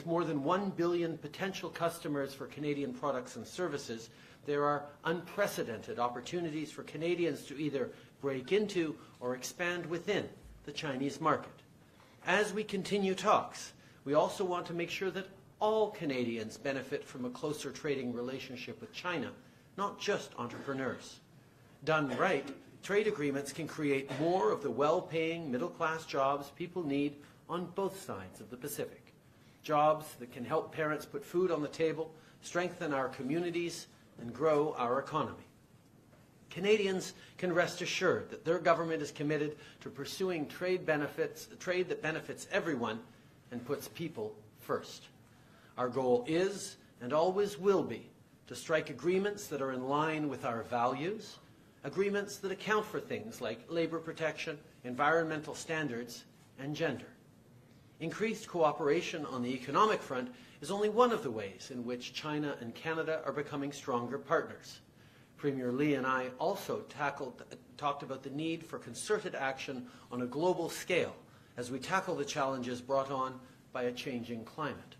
With more than 1 billion potential customers for Canadian products and services, there are unprecedented opportunities for Canadians to either break into or expand within the Chinese market. As we continue talks, we also want to make sure that all Canadians benefit from a closer trading relationship with China, not just entrepreneurs. Done right, trade agreements can create more of the well-paying middle-class jobs people need on both sides of the Pacific. Jobs that can help parents put food on the table, strengthen our communities, and grow our economy. Canadians can rest assured that their government is committed to pursuing trade that benefits everyone and puts people first. Our goal is, and always will be, to strike agreements that are in line with our values, agreements that account for things like labor protection, environmental standards, and gender. Increased cooperation on the economic front is only one of the ways in which China and Canada are becoming stronger partners. Premier Lee and I also talked about the need for concerted action on a global scale as we tackle the challenges brought on by a changing climate.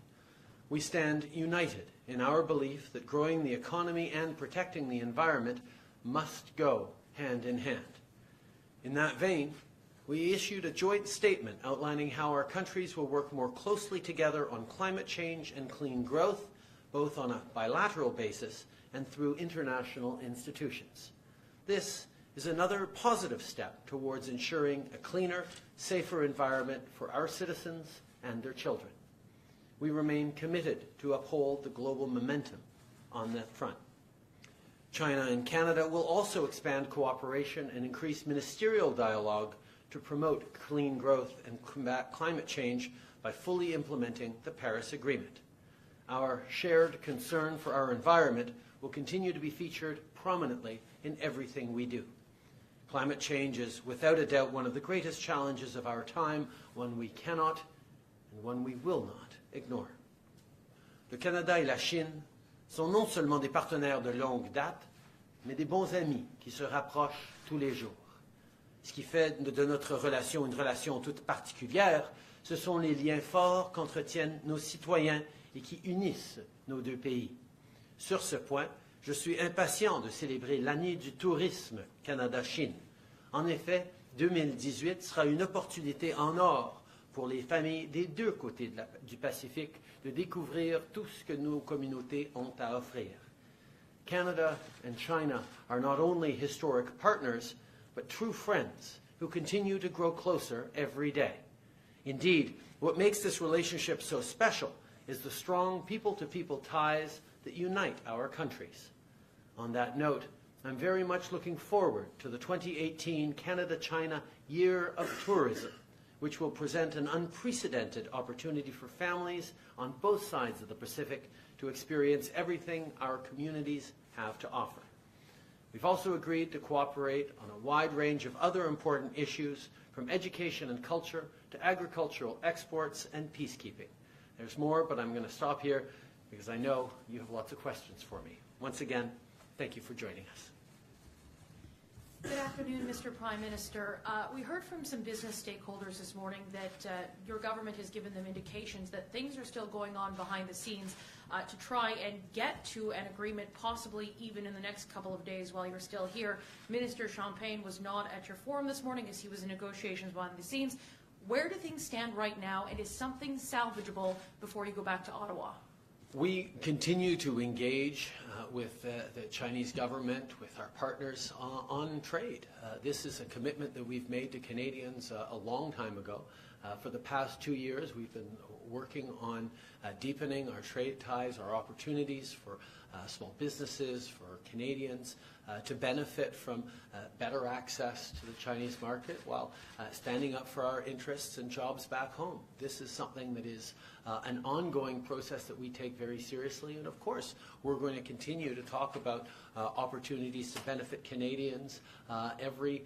We stand united in our belief that growing the economy and protecting the environment must go hand in hand. In that vein, we issued a joint statement outlining how our countries will work more closely together on climate change and clean growth, both on a bilateral basis and through international institutions. This is another positive step towards ensuring a cleaner, safer environment for our citizens and their children. We remain committed to uphold the global momentum on that front. China and Canada will also expand cooperation and increase ministerial dialogue to promote clean growth and combat climate change by fully implementing the Paris Agreement. Our shared concern for our environment will continue to be featured prominently in everything we do. Climate change is without a doubt one of the greatest challenges of our time, one we cannot and one we will not ignore. Le Canada et la Chine sont non seulement des partenaires de longue date, mais des bons amis qui se rapprochent tous les jours. Ce qui fait de notre relation une relation toute particulière, ce sont les liens forts qu'entretiennent nos citoyens et qui unissent nos deux pays. Sur ce point, je suis impatient de célébrer l'année du tourisme Canada-Chine. En effet, 2018 sera une opportunité en or pour les familles des deux côtés du Pacifique de découvrir tout ce que nos communautés ont à offrir. Canada and China are not only historic partners, but true friends who continue to grow closer every day. Indeed, what makes this relationship so special is the strong people-to-people ties that unite our countries. On that note, I'm very much looking forward to the 2018 Canada-China Year of Tourism, which will present an unprecedented opportunity for families on both sides of the Pacific to experience everything our communities have to offer. We've also agreed to cooperate on a wide range of other important issues, from education and culture to agricultural exports and peacekeeping. There's more, but I'm going to stop here because I know you have lots of questions for me. Once again, thank you for joining us. Good afternoon, Mr. Prime Minister. We heard from some business stakeholders this morning that your government has given them indications that things are still going on behind the scenes to try and get to an agreement, possibly even in the next couple of days while you're still here. Minister Champagne was not at your forum this morning as he was in negotiations behind the scenes. Where do things stand right now, and is something salvageable before you go back to Ottawa? We continue to engage with the Chinese government, with our partners on trade. This is a commitment that we've made to Canadians a long time ago. For the past 2 years, we've been working on deepening our trade ties, our opportunities for small businesses, for Canadians to benefit from better access to the Chinese market while standing up for our interests and jobs back home. This is something that is an ongoing process that we take very seriously, and of course we're going to continue to talk about opportunities to benefit Canadians every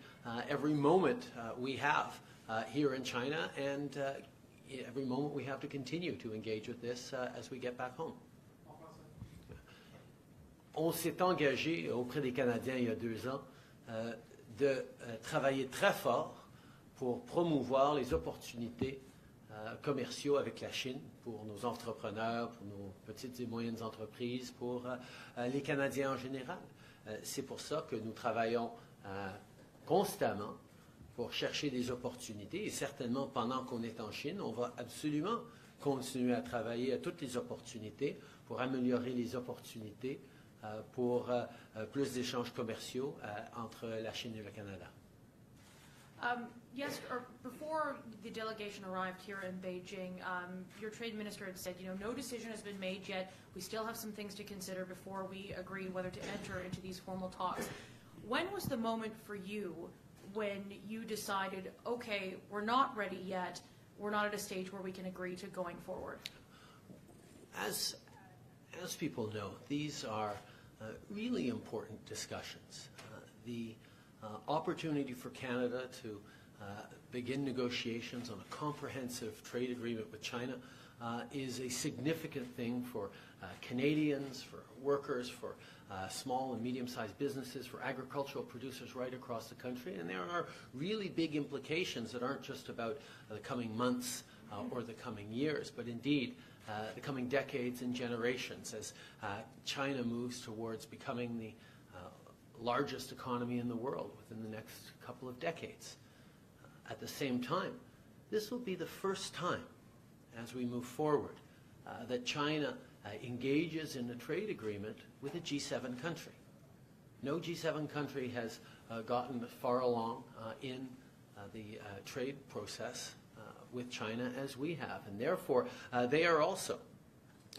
moment we have here in China, and every moment we have to continue to engage with this as we get back home. On s'est engagé auprès des Canadiens il y a 2 ans de travailler très fort pour promouvoir les opportunités commerciaux avec la Chine pour nos entrepreneurs, pour nos petites et moyennes entreprises, pour les Canadiens en général. C'est pour ça que nous travaillons constamment pour chercher des opportunités et certainement pendant qu'on est en Chine, on va absolument continuer à travailler à toutes les opportunités pour améliorer les opportunités pour plus d'échanges commerciaux entre la Chine et le Canada. Before the delegation arrived here in Beijing, your trade minister had said, no decision has been made yet. We still have some things to consider before we agree whether to enter into these formal talks. When was the moment for you when you decided, okay, we're not ready yet, we're not at a stage where we can agree to going forward? As people know, these are really important discussions. The opportunity for Canada to begin negotiations on a comprehensive trade agreement with China is a significant thing for Canadians, for workers, for small and medium-sized businesses, for agricultural producers right across the country. And there are really big implications that aren't just about the coming months or the coming years, but indeed the coming decades and generations as China moves towards becoming the largest economy in the world within the next couple of decades. At the same time, this will be the first time as we move forward that China engages in a trade agreement with a G7 country. No G7 country has gotten far along in the trade process with China as we have, and therefore they are also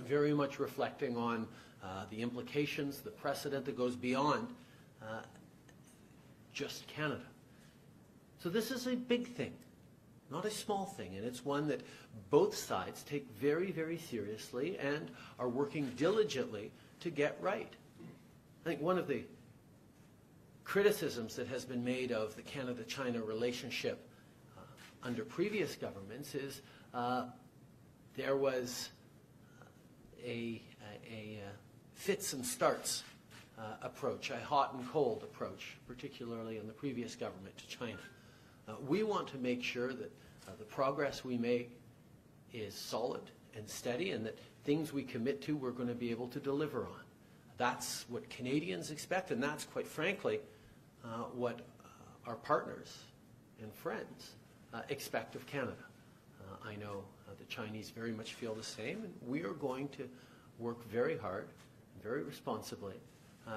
very much reflecting on the implications, the precedent that goes beyond just Canada. So this is a big thing, not a small thing, and it's one that both sides take very, very seriously and are working diligently to get right. I think one of the criticisms that has been made of the Canada-China relationship under previous governments is there was a fits and starts approach, a hot and cold approach, particularly in the previous government to China. We want to make sure that the progress we make is solid and steady and that things we commit to we're going to be able to deliver on. That's what Canadians expect, and that's, quite frankly, what our partners and friends expect of Canada. I know the Chinese very much feel the same, and we are going to work very hard, very responsibly,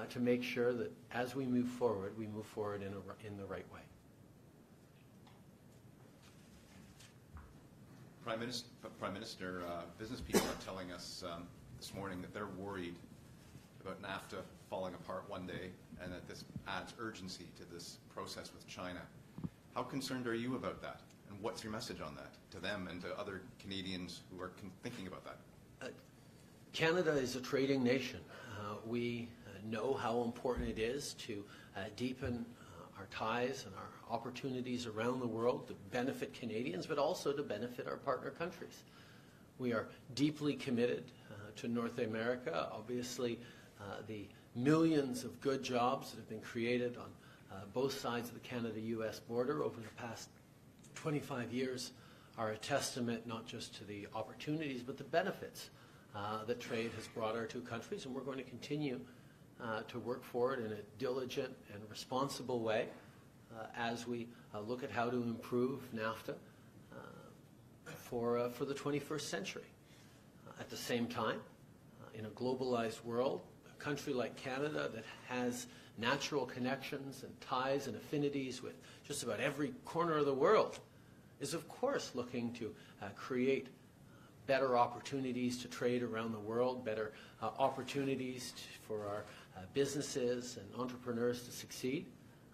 to make sure that as we move forward in the right way. Prime Minister, business people are telling us this morning that they're worried about NAFTA falling apart one day and that this adds urgency to this process with China. How concerned are you about that? And what's your message on that to them and to other Canadians who are thinking about that? Canada is a trading nation. We know how important it is to deepen our ties and our opportunities around the world to benefit Canadians, but also to benefit our partner countries. We are deeply committed to North America. Obviously, the millions of good jobs that have been created on both sides of the Canada-U.S. border over the past 25 years are a testament not just to the opportunities, but the benefits that trade has brought our two countries, and we're going to continue to work forward in a diligent and responsible way as we look at how to improve NAFTA for the 21st century. At the same time, in a globalized world, a country like Canada that has natural connections and ties and affinities with just about every corner of the world is, of course, looking to create better opportunities to trade around the world, better opportunities for our businesses and entrepreneurs to succeed.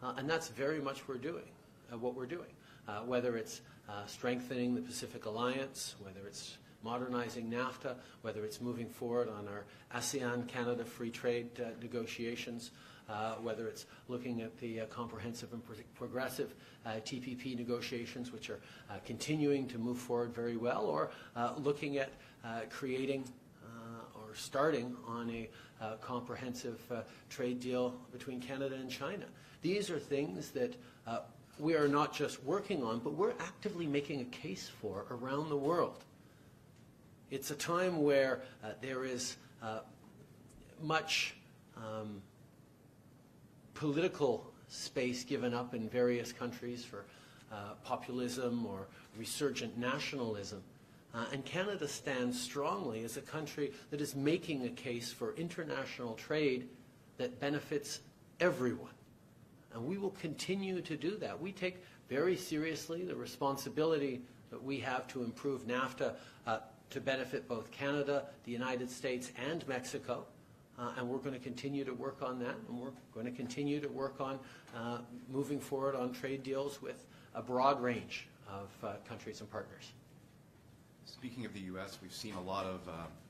And that's very much what we're doing. Whether it's strengthening the Pacific Alliance, whether it's modernizing NAFTA, whether it's moving forward on our ASEAN-Canada free trade negotiations, whether it's looking at the comprehensive and progressive TPP negotiations, which are continuing to move forward very well, or looking at creating or starting on a comprehensive trade deal between Canada and China. These are things that we are not just working on, but we're actively making a case for around the world. It's a time where there is much political space given up in various countries for populism or resurgent nationalism. And Canada stands strongly as a country that is making a case for international trade that benefits everyone. And we will continue to do that. We take very seriously the responsibility that we have to improve NAFTA to benefit both Canada, the United States, and Mexico. And we're going to continue to work on that, and we're going to continue to work on moving forward on trade deals with a broad range of countries and partners. Speaking of the U.S., we've seen a lot of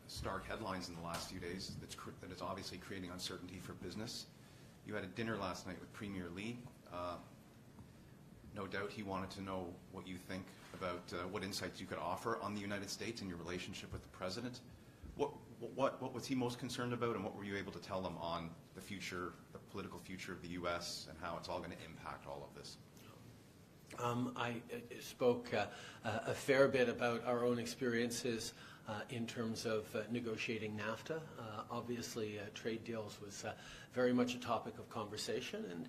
stark headlines in the last few days that is obviously creating uncertainty for business. You had a dinner last night with Premier Lee. No doubt he wanted to know what you think about what insights you could offer on the United States and your relationship with the President. What was he most concerned about, and what were you able to tell him on the future, the political future of the U.S., and how it's all going to impact all of this? I spoke a fair bit about our own experiences in terms of negotiating NAFTA. Obviously, trade deals was very much a topic of conversation, and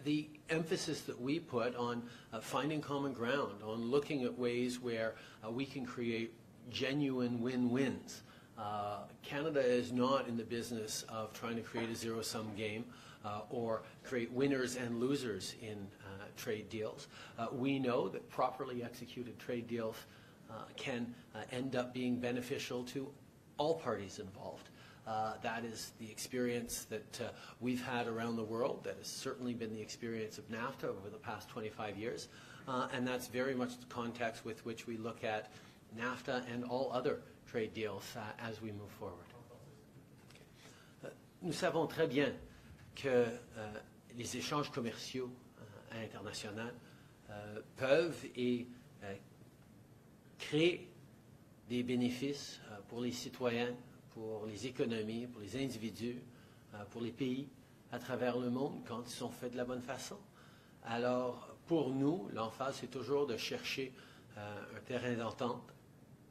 the emphasis that we put on finding common ground, on looking at ways where we can create genuine win-wins. Canada is not in the business of trying to create a zero-sum game or create winners and losers in trade deals. We know that properly executed trade deals can end up being beneficial to all parties involved. That is the experience that we've had around the world. That has certainly been the experience of NAFTA over the past 25 years. And that's very much the context with which we look at NAFTA and all other trade deals as we move forward. Nous savons très bien que les échanges commerciaux internationaux peuvent et créent des bénéfices pour les citoyens, pour les économies, pour les individus, pour les pays à travers le monde quand ils sont faits de la bonne façon. Alors, pour nous, l'emphase, c'est toujours de chercher un terrain d'entente,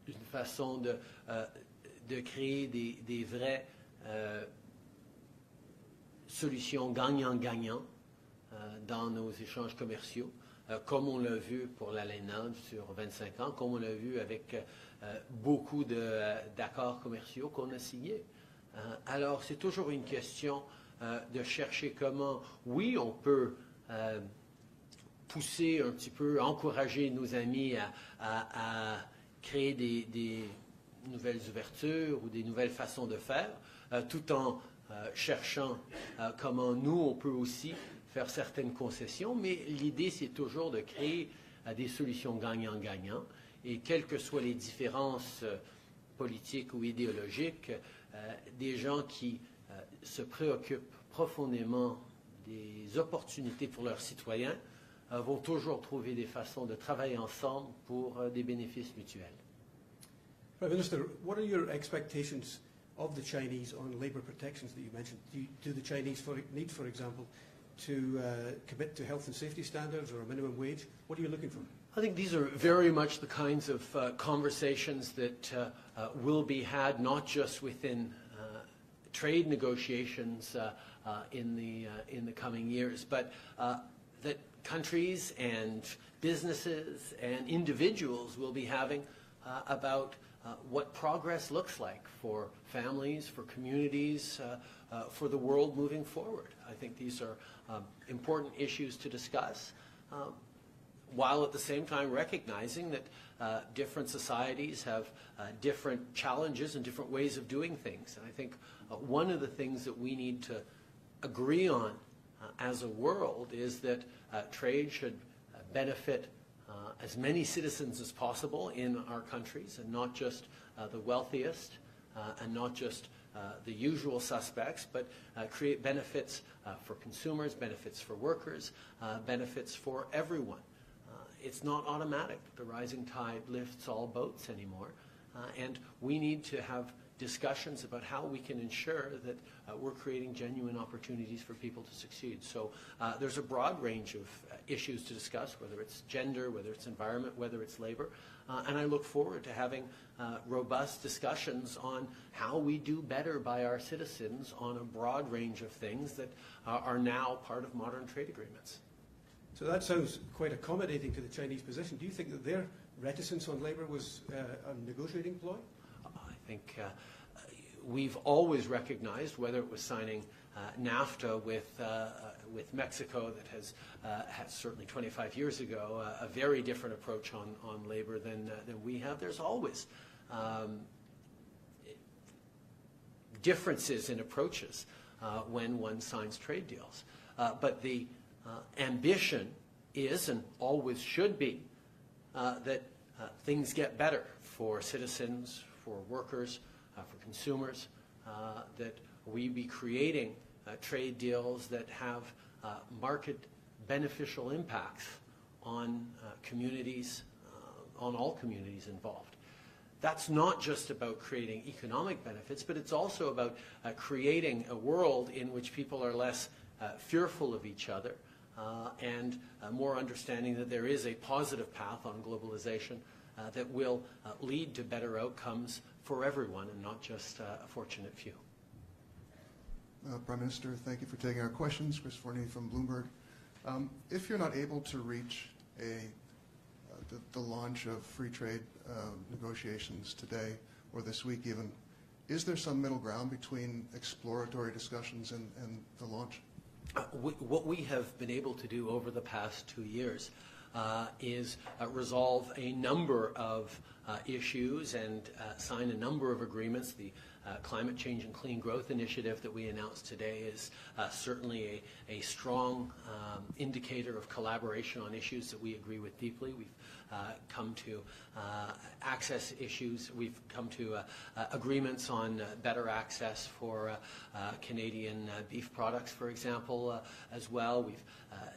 une façon de créer des vraies solutions gagnant-gagnant dans nos échanges commerciaux, comme on l'a vu pour l'ALENA sur 25 ans, comme on l'a vu avec beaucoup d'accords commerciaux qu'on a signés. Alors, c'est toujours une question de chercher comment, oui, on peut pousser un petit peu, encourager nos amis à créer des nouvelles ouvertures ou des nouvelles façons de faire, tout en cherchant comment nous, on peut aussi faire certaines concessions, mais l'idée, c'est toujours de créer des solutions gagnant-gagnant, et quelles que soient les différences politiques ou idéologiques, des gens qui se préoccupent profondément des opportunités pour leurs citoyens vont toujours trouver des façons de travailler ensemble pour des bénéfices mutuels. Prime Minister, what are your expectations of the Chinese on labour protections that you mentioned? Do the Chinese need, for example, to commit to health and safety standards or a minimum wage? What are you looking for? I think these are very much the kinds of conversations that will be had not just within trade negotiations in the coming years, but that countries and businesses and individuals will be having about what progress looks like for families, for communities, for the world moving forward. I think these are important issues to discuss, while at the same time recognizing that different societies have different challenges and different ways of doing things. And I think one of the things that we need to agree on as a world is that trade should benefit as many citizens as possible in our countries, and not just the wealthiest, and not just the usual suspects, but create benefits for consumers, benefits for workers, benefits for everyone. It's not automatic. The rising tide lifts all boats anymore, and we need to have discussions about how we can ensure that we're creating genuine opportunities for people to succeed. So there's a broad range of issues to discuss, whether it's gender, whether it's environment, whether it's labor. And I look forward to having robust discussions on how we do better by our citizens on a broad range of things that are now part of modern trade agreements. So that sounds quite accommodating to the Chinese position. Do you think that their reticence on labour was a negotiating ploy? I think we've always recognized, whether it was signing NAFTA with Mexico, that has certainly 25 years ago a very different approach on labor than we have. There's always differences in approaches when one signs trade deals. But the ambition is, and always should be, that things get better for citizens, for workers, for consumers, that we be creating trade deals that have market beneficial impacts on communities, on all communities involved. That's not just about creating economic benefits, but it's also about creating a world in which people are less fearful of each other and more understanding that there is a positive path on globalization that will lead to better outcomes for everyone and not just a fortunate few. Prime Minister, thank you for taking our questions. Chris Forney from Bloomberg. If you're not able to reach the launch of free trade negotiations today or this week even, is there some middle ground between exploratory discussions and the launch? What we have been able to do over the past 2 years is resolve a number of issues and sign a number of agreements. The Climate Change and Clean Growth Initiative that we announced today is certainly a strong indicator of collaboration on issues that we agree with deeply. We've come to access issues. We've come to agreements on better access for Canadian beef products, for example, as well.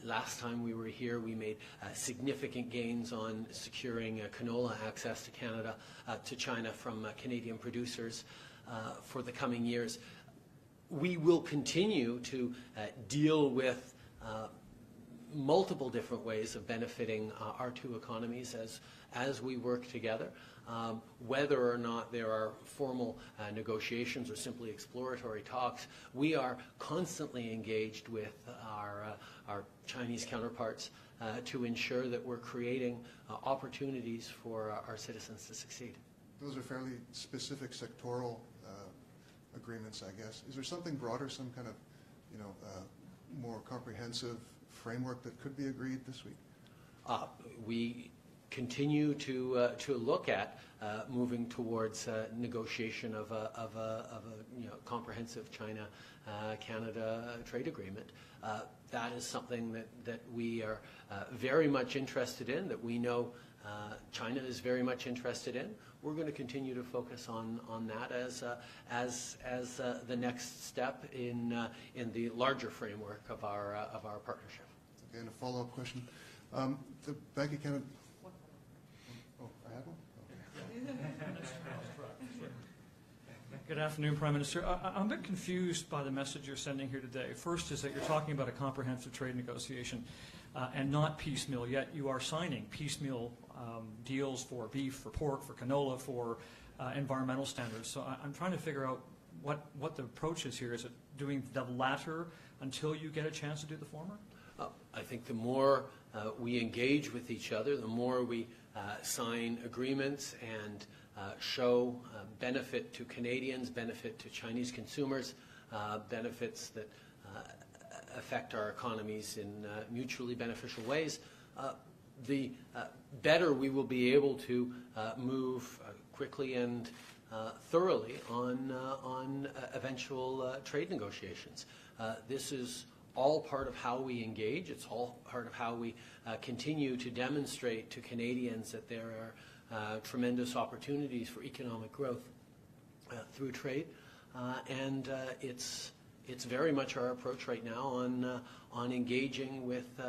Last time we were here, we made significant gains on securing canola access to Canada, to China from Canadian producers for the coming years. We will continue to deal with multiple different ways of benefiting our two economies as we work together. Whether or not there are formal negotiations or simply exploratory talks, we are constantly engaged with our Chinese counterparts to ensure that we're creating opportunities for our citizens to succeed. Those are fairly specific sectoral agreements, I guess. Is there something broader, some kind of, more comprehensive framework that could be agreed this week? We continue to look at moving towards negotiation of a comprehensive China-Canada trade agreement. That is something that we are very much interested in, that we know China is very much interested in. We're going to continue to focus on that as the next step in the larger framework of our partnership. Okay, and a follow-up question. The Bank of Canada. Oh, I had one? Okay. Good afternoon, Prime Minister. I'm a bit confused by the message you're sending here today. First is that you're talking about a comprehensive trade negotiation and not piecemeal, yet you are signing piecemeal deals for beef, for pork, for canola, for environmental standards. So I'm trying to figure out what the approach is here. Is it doing the latter until you get a chance to do the former? I think the more we engage with each other, the more we sign agreements and show benefit to Canadians, benefit to Chinese consumers, benefits that affect our economies in mutually beneficial ways, the better we will be able to move quickly and thoroughly on eventual trade negotiations. This is all part of how we engage. It's all part of how we continue to demonstrate to Canadians that there are tremendous opportunities for economic growth through trade, and it's very much our approach right now on engaging with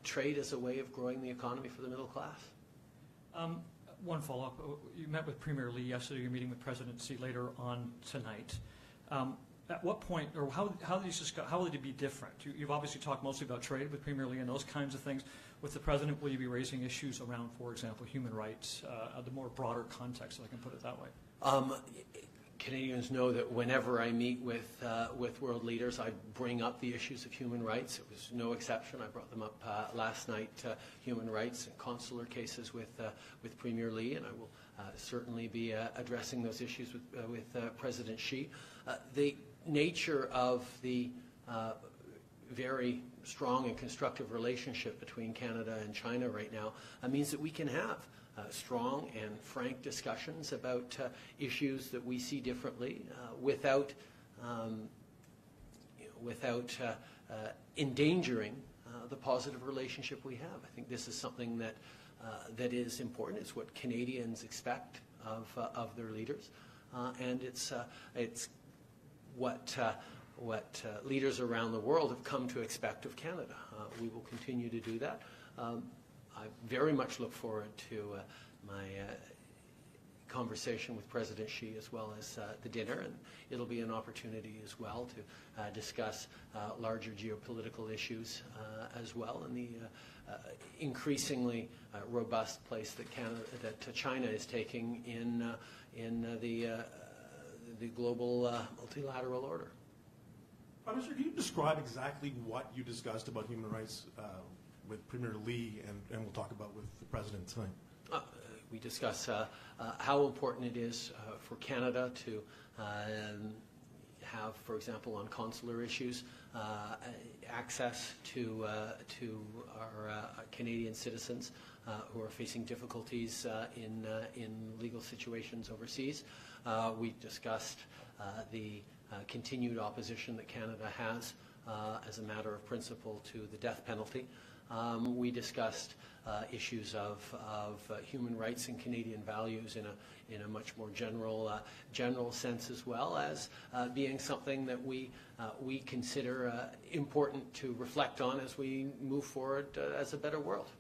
trade as a way of growing the economy for the middle class. One follow-up. You met with Premier Lee yesterday. You're meeting with President Xi later on tonight. At what point, or how will it be different? You've obviously talked mostly about trade with Premier Lee and those kinds of things. With the President, will you be raising issues around, for example, human rights, the more broader context, if I can put it that way? Canadians know that whenever I meet with world leaders, I bring up the issues of human rights. It was no exception. I brought them up last night, human rights and consular cases with Premier Lee, and I will certainly be addressing those issues with President Xi. The nature of the very strong and constructive relationship between Canada and China right now means that we can have strong and frank discussions about issues that we see differently without endangering the positive relationship we have. I think this is something that is important. It's what Canadians expect of their leaders, and it's what leaders around the world have come to expect of Canada. We will continue to do that. I very much look forward to my conversation with President Xi as well as the dinner, and it'll be an opportunity as well to discuss larger geopolitical issues as well, and the increasingly robust place that China is taking in the global multilateral order. Prime Minister, can you describe exactly what you discussed about human rights with Premier Lee and we'll talk about with the President tonight? We discuss how important it is for Canada to have, for example, on consular issues, access to our Canadian citizens who are facing difficulties in legal situations overseas. We discussed the continued opposition that Canada has as a matter of principle to the death penalty. We discussed issues of human rights and Canadian values in a much more general sense, as well as being something that we consider important to reflect on as we move forward as a better world.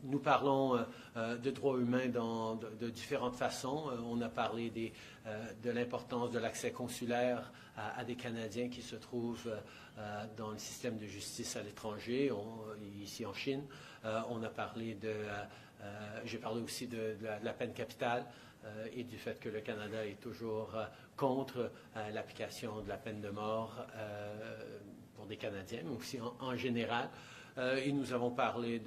Nous parlons de droits humains de différentes façons. On a parlé de l'importance de l'accès consulaire à des Canadiens qui se trouvent dans le système de justice à l'étranger, ici en Chine. On a parlé j'ai parlé aussi de la peine capitale et du fait que le Canada est toujours contre l'application de la peine de mort pour des Canadiens, mais aussi en général. Et nous avons parlé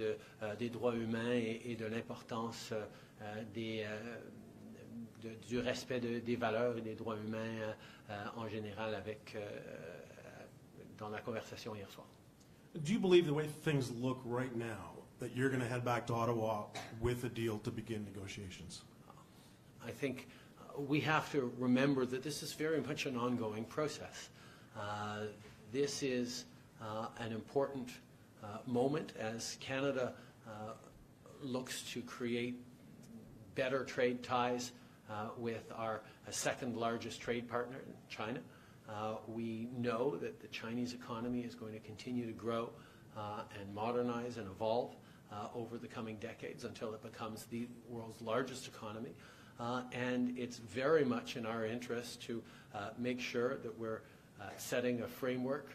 des droits humains et de l'importance du respect des valeurs et des droits humains en général dans la conversation hier soir. Do you believe the way things look right now that you're going to head back to Ottawa with a deal to begin negotiations? I think we have to remember that this is very much an ongoing process. This is an important moment as Canada looks to create better trade ties with our second largest trade partner, China. We know that the Chinese economy is going to continue to grow and modernize and evolve over the coming decades until it becomes the world's largest economy. And it's very much in our interest to make sure that we're setting a framework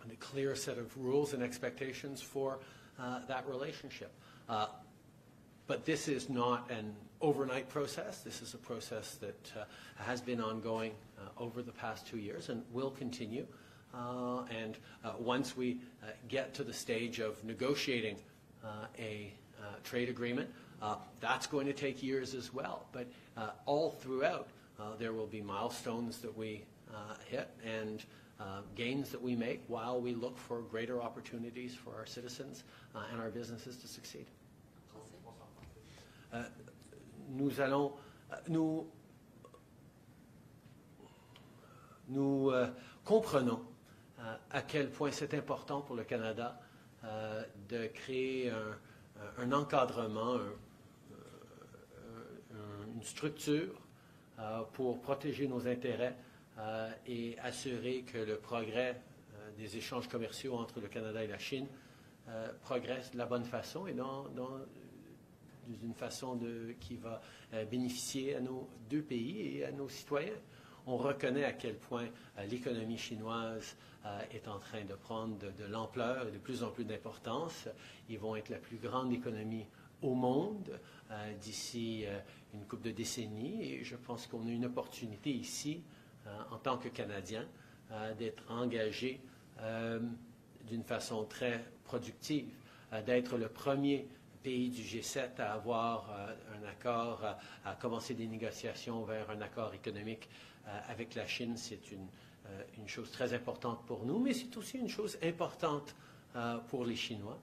and a clear set of rules and expectations for that relationship. But this is not an overnight process. This is a process that has been ongoing over the past 2 years and will continue. And once we get to the stage of negotiating a trade agreement, that's going to take years as well. But all throughout, there will be milestones that we hit and gains that we make while we look for greater opportunities for our citizens and our businesses to succeed. Nous comprenons à quel point c'est important pour le Canada de créer un encadrement, une structure pour protéger nos intérêts et assurer que le progrès des échanges commerciaux entre le Canada et la Chine progresse de la bonne façon et dans d'une façon qui va bénéficier à nos deux pays et à nos citoyens. On reconnaît à quel point l'économie chinoise est en train de prendre de l'ampleur et de plus en plus d'importance. Ils vont être la plus grande économie au monde d'ici une couple de décennies et je pense qu'on a une opportunité ici, en tant que Canadiens, d'être engagés d'une façon très productive, d'être le premier pays du G7 à avoir un accord, à commencer des négociations vers un accord économique avec la Chine. C'est une chose très importante pour nous, mais c'est aussi une chose importante pour les Chinois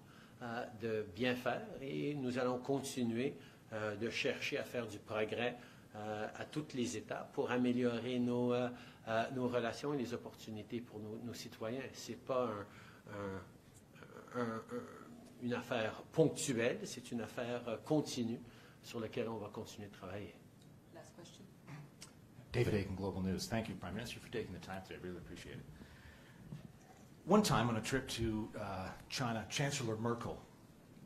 de bien faire et nous allons continuer de chercher à faire du progrès à toutes les étapes pour améliorer nos relations et les opportunités pour nos citoyens. Ce n'est pas une affaire ponctuelle, c'est une affaire continue sur laquelle on va continuer de travailler. Last question. David Aiken, Global News. Thank you, Prime Minister, for taking the time today. I really appreciate it. One time on a trip to China, Chancellor Merkel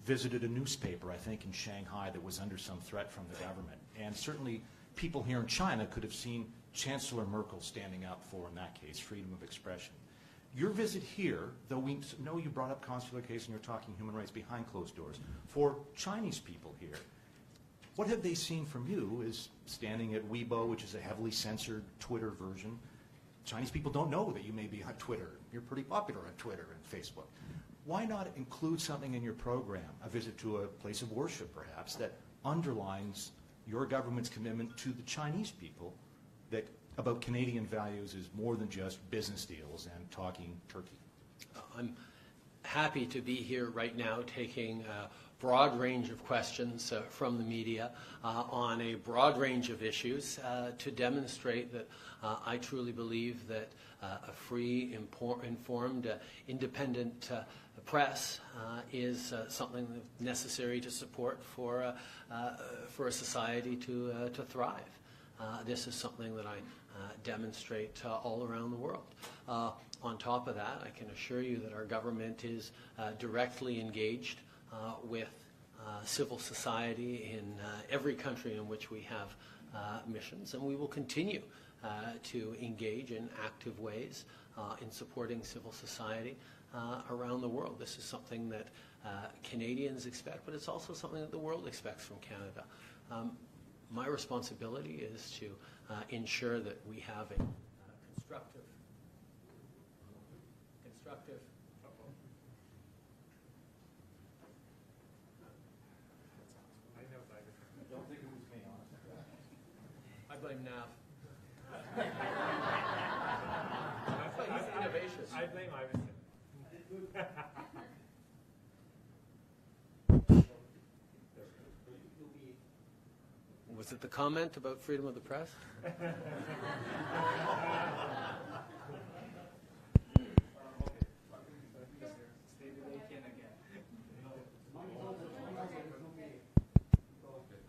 visited a newspaper, I think, in Shanghai that was under some threat from the government. And certainly people here in China could have seen Chancellor Merkel standing up for, in that case, freedom of expression. Your visit here, though we know you brought up consular case and you're talking human rights behind closed doors, for Chinese people here, what have they seen from you is standing at Weibo, which is a heavily censored Twitter version. Chinese people don't know that you may be on Twitter. You're pretty popular on Twitter and Facebook. Why not include something in your program, a visit to a place of worship perhaps, that underlines your government's commitment to the Chinese people that about Canadian values is more than just business deals and talking Turkey? I'm happy to be here right now taking a broad range of questions from the media on a broad range of issues to demonstrate that I truly believe that a free, informed, independent press is something necessary to support for a society to thrive. This is something that I demonstrate all around the world. On top of that, I can assure you that our government is directly engaged with civil society in every country in which we have missions, and we will continue to engage in active ways in supporting civil society around the world. This is something that Canadians expect, but it's also something that the world expects from Canada. My responsibility is to ensure that we have a constructive. I don't think it was me, honestly. I blame Nav. He's innovation. I blame Iverson. Was it the comment about freedom of the press?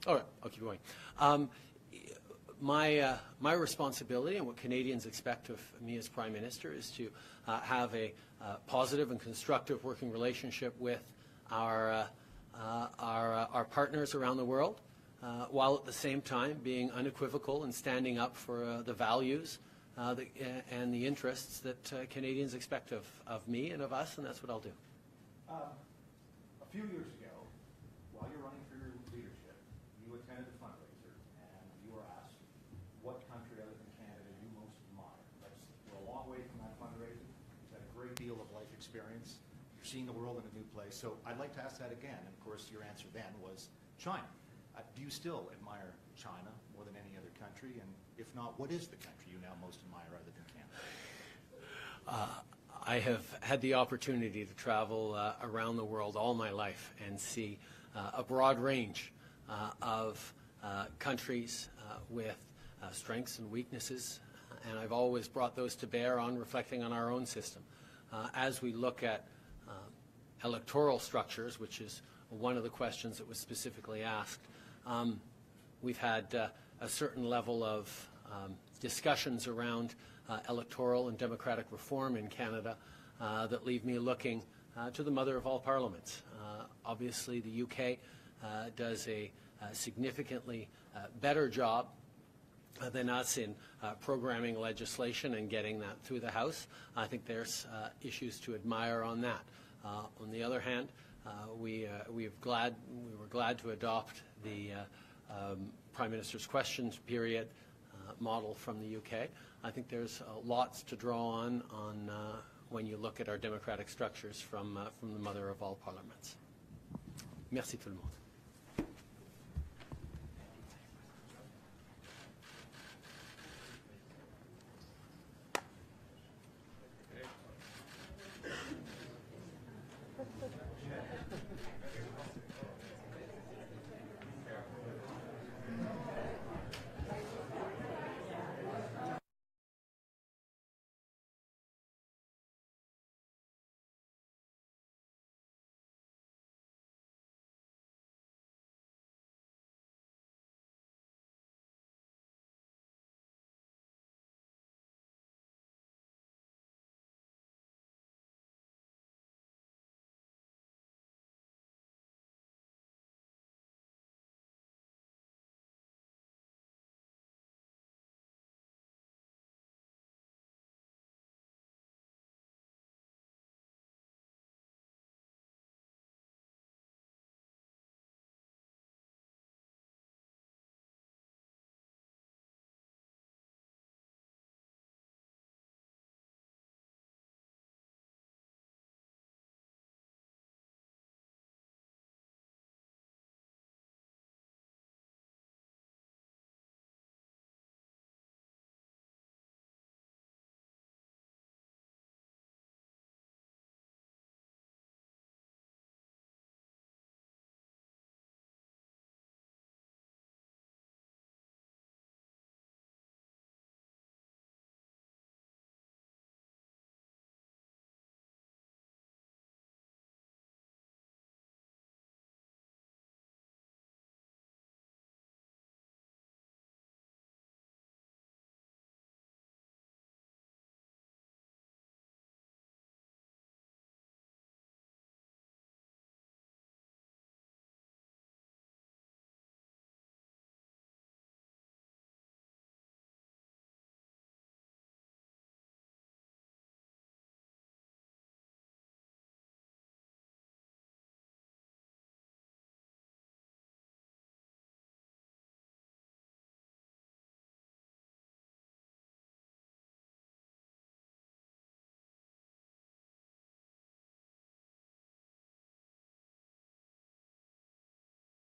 All right, I'll keep going. My responsibility and what Canadians expect of me as Prime Minister is to have a positive and constructive working relationship with our partners around the world, while at the same time being unequivocal and standing up for the values and the interests that Canadians expect of me and of us, and that's what I'll do. A few years ago, while you're running for your leadership, you attended a fundraiser and you were asked what country other than Canada you most admire. We're a long way from that fundraiser. You've had a great deal of life experience. You're seeing the world in a new place. So I'd like to ask that again. And of course, your answer then was China. Do you still admire China more than any other country? And if not, what is the country you now most admire other than Canada? I have had the opportunity to travel around the world all my life and see a broad range of countries with strengths and weaknesses, and I've always brought those to bear on reflecting on our own system. As we look at electoral structures, which is one of the questions that was specifically asked, we've had a certain level of discussions around electoral and democratic reform in Canada that leave me looking to the mother of all parliaments. Obviously, the UK does a significantly better job than us in programming legislation and getting that through the House. I think there's issues to admire on that. On the other hand, we were glad to adopt the Prime Minister's questions period model from the UK. I think there's lots to draw on when you look at our democratic structures from the mother of all parliaments. Merci tout le monde.